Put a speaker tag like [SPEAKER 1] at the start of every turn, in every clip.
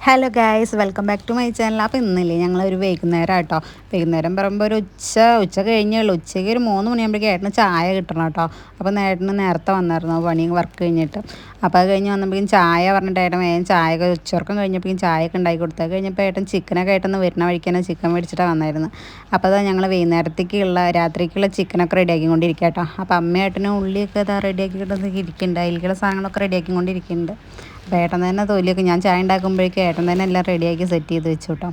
[SPEAKER 1] Hello guys, welcome back to my channel. അപ്പോൾ ഇന്നില്ലേ ഞങ്ങളൊരു വൈകുന്നേരം കേട്ടോ. വൈകുന്നേരം പറയുമ്പോൾ ഒരു ഉച്ച കഴിഞ്ഞുള്ളൂ. ഉച്ചയ്ക്ക് ഒരു 3 മണിയാകുമ്പോഴേക്കും ഏട്ടന് ചായ കിട്ടണം കേട്ടോ. അപ്പോൾ ഏട്ടന് നേരത്തെ വന്നായിരുന്നു പണി വർക്ക് കഴിഞ്ഞിട്ട്. അപ്പോൾ അത് കഴിഞ്ഞ് വന്നപ്പോഴേക്കും ചായ പറഞ്ഞിട്ട് ഏട്ടൻ വേഗം ചായയൊക്കെ ഉച്ചവർക്കം കഴിഞ്ഞപ്പോഴേക്കും ചായയൊക്കെ ഉണ്ടാക്കി കൊടുത്തത് കഴിഞ്ഞപ്പോൾ ഏട്ടൻ ചിക്കനൊക്കെ ആയിട്ടൊന്ന് വരുന്ന വഴിക്കാണ് ചിക്കൻ മേടിച്ചിട്ടാണ് വന്നായിരുന്നു. അപ്പോൾ അത് ഞങ്ങൾ വൈകുന്നേരത്തേക്കുള്ള രാത്രിക്കുള്ള ചിക്കനൊക്കെ റെഡിയാക്കിക്കൊണ്ടിരിക്കുക കേട്ടോ. അപ്പോൾ അമ്മയേട്ടനും ഉള്ളിയൊക്കെ ഇതാ റെഡിയാക്കിയിട്ടൊക്കെ ഇരിക്കുന്നുണ്ട്. അതിലേക്കുള്ള സാധനങ്ങളൊക്കെ റെഡിയാക്കിക്കൊണ്ടിരിക്കുന്നുണ്ട്. അപ്പോൾ ഏട്ടൻ തന്നെ തൊലിയൊക്കെ ഞാൻ ചായ ഉണ്ടാക്കുമ്പോഴേക്കും ഏട്ടൻ തന്നെ എല്ലാം റെഡിയാക്കി സെറ്റ് ചെയ്ത് വെച്ചു കേട്ടോ.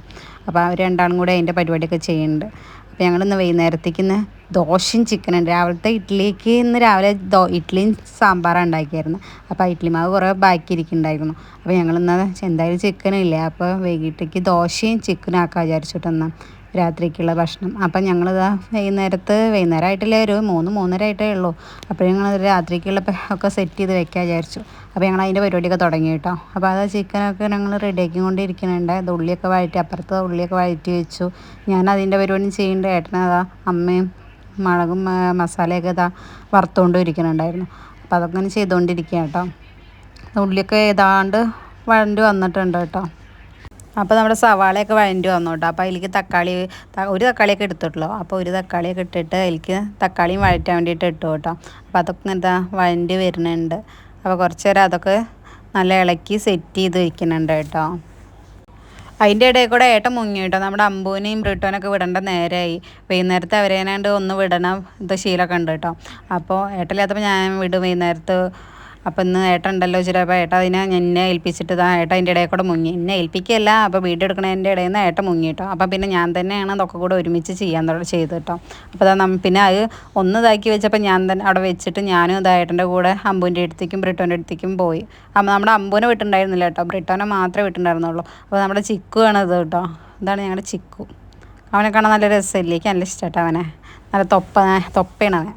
[SPEAKER 1] അപ്പോൾ അവർ രണ്ടാളും കൂടെ അതിൻ്റെ പരിപാടിയൊക്കെ ചെയ്യുന്നുണ്ട്. അപ്പോൾ ഞങ്ങളിന്ന് വൈകുന്നേരത്തേക്ക് ഇന്ന് ദോശയും ചിക്കനുണ്ട്. രാവിലത്തെ ഇഡ്ഡലിക്ക് ഇന്ന് രാവിലെ ഇഡ്ഡലിയും സാമ്പാറാണ് ഉണ്ടാക്കിയായിരുന്നു. അപ്പോൾ ഇഡ്ഡലി മാവ് കുറേ ബാക്കി ഇരിക്കുന്നുണ്ടായിരുന്നു. അപ്പോൾ ഞങ്ങളിന്ന് എന്തായാലും ചിക്കനില്ല, അപ്പോൾ വൈകിട്ടേക്ക് ദോശയും ചിക്കനും ആക്കാൻ വിചാരിച്ചിട്ടെന്നാൽ രാത്രിക്കുള്ള ഭക്ഷണം. അപ്പം ഞങ്ങളിതാ വൈകുന്നേരമായിട്ടില്ലേ, ഒരു 3-3:30 ആയിട്ടേ ഉള്ളൂ. അപ്പോൾ ഞങ്ങൾ രാത്രിക്കുള്ള ഒക്കെ സെറ്റ് ചെയ്ത് വെക്കാൻ വിചാരിച്ചു. അപ്പോൾ ഞങ്ങൾ അതിൻ്റെ പരിപാടിയൊക്കെ തുടങ്ങി കേട്ടോ. അപ്പോൾ അത് ചിക്കനൊക്കെ ഞങ്ങൾ റെഡിയാക്കി കൊണ്ടിരിക്കുന്നുണ്ട്. അത് ഉള്ളിയൊക്കെ വഴറ്റി, അപ്പുറത്ത് ഉള്ളിയൊക്കെ വഴറ്റി വെച്ചു. ഞാൻ അതിൻ്റെ പരിപാടി ചെയ്യുന്നുണ്ട്. ഏട്ടനതാ അമ്മയും മുളകും മസാലയൊക്കെ ഇതാ വറുത്തുകൊണ്ട് ഇരിക്കുന്നുണ്ടായിരുന്നു. അപ്പോൾ അതൊക്കെ ഇങ്ങനെ ചെയ്തുകൊണ്ടിരിക്കുക കേട്ടോ. ഉള്ളിയൊക്കെ ഏതാണ്ട് വഴണ്ടി വന്നിട്ടുണ്ട് കേട്ടോ. അപ്പോൾ നമ്മുടെ സവാളയൊക്കെ വഴണ്ടി വന്നു കേട്ടോ. അപ്പോൾ അതിലേക്ക് ഒരു തക്കാളിയൊക്കെ എടുത്തിട്ടുള്ളൂ. അപ്പോൾ ഒരു തക്കാളിയൊക്കെ ഇട്ടിട്ട് അതിലേക്ക് തക്കാളിയും വഴറ്റാൻ വേണ്ടിയിട്ട് ഇട്ടു കേട്ടോ. അപ്പോൾ അതൊക്കെ എന്താ വഴണ്ടി വരുന്നുണ്ട്. അപ്പോൾ കുറച്ച് നേരം അതൊക്കെ നല്ല ഇളക്കി സെറ്റ് ചെയ്ത് വയ്ക്കുന്നുണ്ട് കേട്ടോ. അതിൻ്റെ ഇടയിൽ കൂടെ ഏട്ടൻ മുങ്ങി കേട്ടോ. നമ്മുടെ അമ്പൂനെയും ബ്രിട്ടോനൊക്കെ വിടേണ്ട നേരമായി. വൈകുന്നേരത്തെ അവരേനാണ്ട് ഒന്ന് വിടണം ശീലമൊക്കെ ഉണ്ട് കേട്ടോ. അപ്പോൾ ഏട്ടനില്ലാത്തപ്പോൾ ഞാൻ വിടും വൈകുന്നേരത്ത്. അപ്പോൾ ഇന്ന് ഏട്ടൻ ഉണ്ടല്ലോ വെച്ചിട്ട് അപ്പോൾ ഏട്ടൻ അതിനെ എന്നെ ഏൽപ്പിച്ചിട്ട് ഏട്ടൻ അതിൻ്റെ ഇടയിൽ കൂടെ മുങ്ങി. എന്നെ ഏൽപ്പിക്കുകയല്ല, അപ്പോൾ വീഡിയോ എടുക്കണതിൻ്റെ ഇടയിൽ നിന്ന് ഏട്ടൻ മുങ്ങി കേട്ടോ. അപ്പോൾ പിന്നെ ഞാൻ തന്നെയാണ് അതൊക്കെ കൂടെ ഒരുമിച്ച് ചെയ്ത് കേട്ടോ. അപ്പോൾ പിന്നെ അത് ഒന്ന് ഇതാക്കി വെച്ചപ്പോൾ ഞാൻ തന്നെ അവിടെ വെച്ചിട്ട് ഞാനും ഏട്ടൻ്റെ കൂടെ അമ്പൂൻ്റെ അടുത്തേക്കും ബ്രിട്ടോൻ്റെ അടുത്തേക്കും പോയി. അപ്പോൾ നമ്മുടെ അമ്പൂനെ വിട്ടുണ്ടായിരുന്നില്ല കേട്ടോ, ബ്രിട്ടോനെ മാത്രമേ വിട്ടുണ്ടായിരുന്നുള്ളൂ. അപ്പോൾ നമ്മുടെ ചിക്കു ആണ് ഇത് കേട്ടോ. ഇതാണ് ഞങ്ങളുടെ ചിക്കു. അവനെ കാണാൻ നല്ല രസമില്ലേ, എനിക്ക് നല്ല ഇഷ്ടമാട്ടോ അവനെ. നല്ല തൊപ്പയാണ് അവൻ.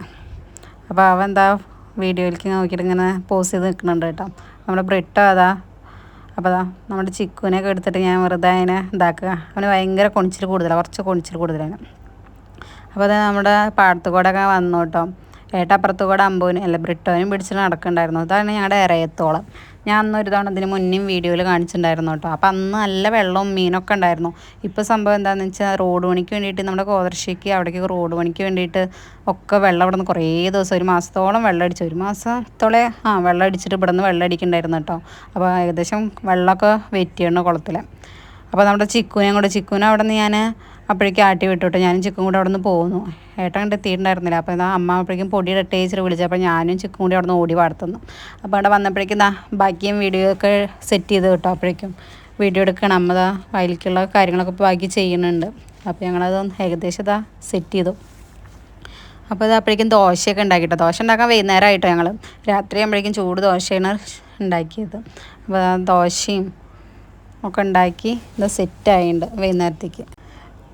[SPEAKER 1] അപ്പോൾ അവൻ എന്താ വീഡിയോയിലേക്ക് നോക്കിയിട്ട് ഇങ്ങനെ പോസ് ചെയ്ത് നിൽക്കുന്നുണ്ട് കേട്ടോ. നമ്മുടെ ബ്രിട്ടോ അപ്പോൾ നമ്മുടെ ചിക്കുവിനെയൊക്കെ എടുത്തിട്ട് ഞാൻ വെറുതെ അതിനെ ഇതാക്കുക. അവന് ഭയങ്കര കുറച്ച് കൊണിച്ചിൽ കൂടുതലാണ്. അപ്പോൾ അത് നമ്മുടെ പാടത്തു കൂടെ ഒക്കെ വന്നു കേട്ടോ. ഏട്ടപ്പുറത്തു കൂടെ ബ്രിട്ടോനും പിടിച്ചിട്ട് നടക്കുന്നുണ്ടായിരുന്നു. അതാണ് ഞങ്ങളുടെ ഇറയത്തോളം. ഞാൻ അന്നൊരു തവണ ഇതിന് മുന്നേയും വീഡിയോയിൽ കാണിച്ചിട്ടുണ്ടായിരുന്നു കേട്ടോ. അപ്പോൾ അന്ന് നല്ല വെള്ളവും മീനൊക്കെ ഉണ്ടായിരുന്നു. ഇപ്പോൾ സംഭവം എന്താണെന്ന് വെച്ചാൽ റോഡ് പണിക്ക് വേണ്ടിയിട്ട് നമ്മുടെ കോതർശ്ശേക്ക് അവിടേക്ക് റോഡ് പണിക്ക് വേണ്ടിയിട്ട് ഒക്കെ വെള്ളം ഇവിടെ നിന്ന് കുറേ ദിവസം 1 മാസത്തോളം വെള്ളം അടിച്ചു. 1 മാസത്തോളം വെള്ളം അടിച്ചിട്ട് ഇവിടെ നിന്ന് വെള്ളം അടിക്കുന്നുണ്ടായിരുന്നു കേട്ടോ. അപ്പോൾ ഏകദേശം വെള്ളമൊക്കെ വെറ്റിയാണ് കുളത്തിൽ. അപ്പോൾ നമ്മുടെ ചിക്കുവിനെ അവിടെ നിന്ന് ഞാൻ അപ്പോഴേക്കും ആട്ടി വിട്ടു. ഞാനും ചിക്കും കൂടെ അവിടെ നിന്ന് പോകുന്നു. ഏട്ടൻ കണ്ട് എത്തിയിട്ടുണ്ടായിരുന്നില്ല. അപ്പോൾ അമ്മ അപ്പോഴേക്കും പൊടി ടേച്ചർ വിളിച്ചു. അപ്പോൾ ഞാനും ചിക്കും കൂടി അവിടെ നിന്ന് ഓടി വാർത്തുന്നു. അപ്പോൾ അവിടെ വന്നപ്പോഴേക്കും ബാക്കിയും വീഡിയോ ഒക്കെ സെറ്റ് ചെയ്ത് കേട്ടോ. അപ്പോഴേക്കും വീഡിയോ എടുക്കണം. അമ്മ അതിലേക്കുള്ള കാര്യങ്ങളൊക്കെ ബാക്കി ചെയ്യുന്നുണ്ട്. അപ്പോൾ ഞങ്ങളത് ഏകദേശം സെറ്റ് ചെയ്തു. അപ്പോൾ അപ്പോഴേക്കും ദോശയൊക്കെ ഉണ്ടാക്കിട്ടോ. ദോശ ഉണ്ടാക്കാൻ വൈകുന്നേരമായിട്ടോ. ഞങ്ങൾ രാത്രി ആകുമ്പോഴേക്കും ചൂട് ദോശയാണ് ഉണ്ടാക്കിയത്. അപ്പോൾ ദോശയും ഒക്കെ ഉണ്ടാക്കി സെറ്റായിട്ടുണ്ട് വൈകുന്നേരത്തേക്ക്.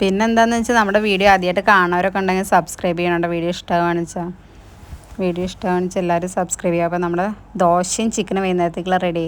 [SPEAKER 1] പിന്നെ എന്താണെന്ന് വെച്ചാൽ നമ്മുടെ വീഡിയോ ആദ്യമായിട്ട് കാണുന്നവരൊക്കെ ഉണ്ടെങ്കിൽ സബ്സ്ക്രൈബ് ചെയ്യണം. വീഡിയോ ഇഷ്ടമാണെന്ന് വെച്ചാൽ എല്ലാവരും സബ്സ്ക്രൈബ് ചെയ്യുക. അപ്പോൾ നമ്മുടെ ദോശയും ചിക്കനും വൈകുന്നേരത്തേക്കുള്ള റെഡി.